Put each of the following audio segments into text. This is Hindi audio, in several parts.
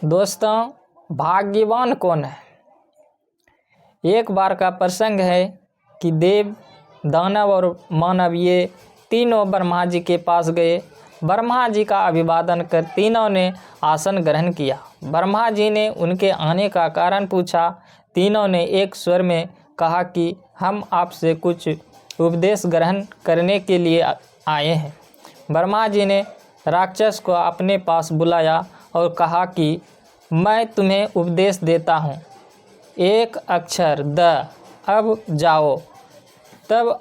दोस्तों, भाग्यवान कौन है। एक बार का प्रसंग है कि देव, दानव और मानव ये तीनों ब्रह्मा जी के पास गए। ब्रह्मा जी का अभिवादन कर तीनों ने आसन ग्रहण किया। ब्रह्मा जी ने उनके आने का कारण पूछा। तीनों ने एक स्वर में कहा कि हम आपसे कुछ उपदेश ग्रहण करने के लिए आए हैं। ब्रह्मा जी ने राक्षस को अपने पास बुलाया और कहा कि मैं तुम्हें उपदेश देता हूँ, एक अक्षर द, अब जाओ। तब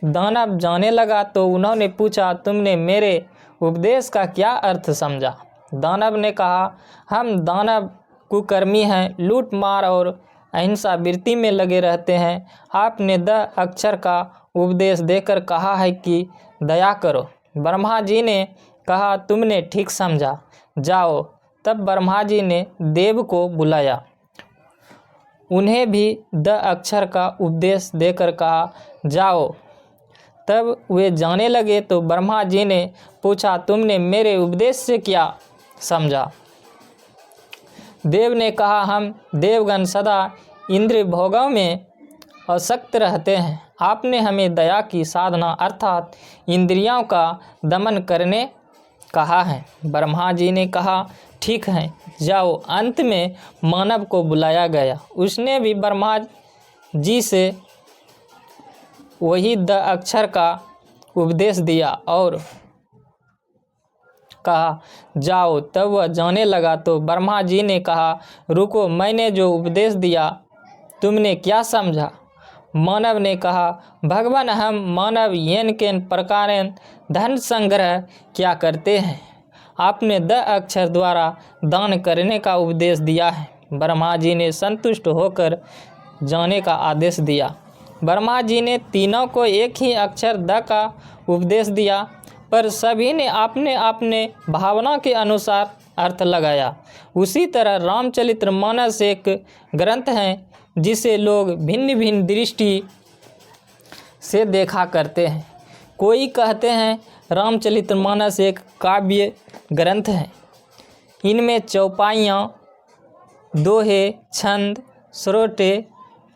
दानव जाने लगा तो उन्होंने पूछा, तुमने मेरे उपदेश का क्या अर्थ समझा। दानव ने कहा, हम दानव कुकर्मी हैं, लूट मार और अहिंसा वृत्ति में लगे रहते हैं। आपने द अक्षर का उपदेश देकर कहा है कि दया करो। ब्रह्मा जी ने कहा, तुमने ठीक समझा, जाओ। तब ब्रह्मा जी ने देव को बुलाया, उन्हें भी द अक्षर का उपदेश देकर कहा, जाओ। तब वे जाने लगे तो ब्रह्मा जी ने पूछा, तुमने मेरे उपदेश से क्या समझा। देव ने कहा, हम देवगण सदा इंद्रिय भोगों में आसक्त रहते हैं। आपने हमें दया की साधना अर्थात इंद्रियों का दमन करने कहा है। ब्रह्मा जी ने कहा, ठीक है, जाओ। अंत में मानव को बुलाया गया। उसने भी ब्रह्मा जी से वही द अक्षर का उपदेश दिया और कहा, जाओ। तब वह जाने लगा तो ब्रह्मा जी ने कहा, रुको, मैंने जो उपदेश दिया तुमने क्या समझा। मानव ने कहा, भगवान, हम मानव येन केन प्रकार धन संग्रह क्या करते हैं। आपने द अक्षर द्वारा दान करने का उपदेश दिया है। ब्रह्मा जी ने संतुष्ट होकर जाने का आदेश दिया। ब्रह्मा जी ने तीनों को एक ही अक्षर द का उपदेश दिया, पर सभी ने अपने अपने भावना के अनुसार अर्थ लगाया। उसी तरह रामचरितमानस एक ग्रंथ है जिसे लोग भिन्न भिन्न दृष्टि से देखा करते हैं। कोई कहते हैं रामचरितमानस एक काव्य ग्रंथ है। इनमें चौपाइयाँ, दोहे, छंद, सोरठे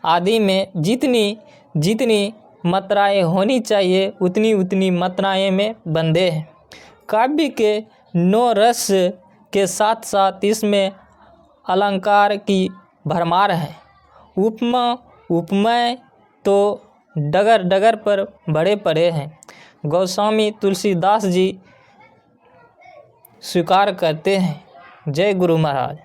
आदि में जितनी जितनी मात्राएँ होनी चाहिए उतनी उतनी मात्राएँ में बंधे हैं। काव्य के 9 रस के साथ साथ इसमें अलंकार की भरमार है। उपमा उपमेय तो डगर डगर पर बड़े पड़े हैं। गोस्वामी तुलसीदास जी स्वीकार करते हैं। जय गुरु महाराज।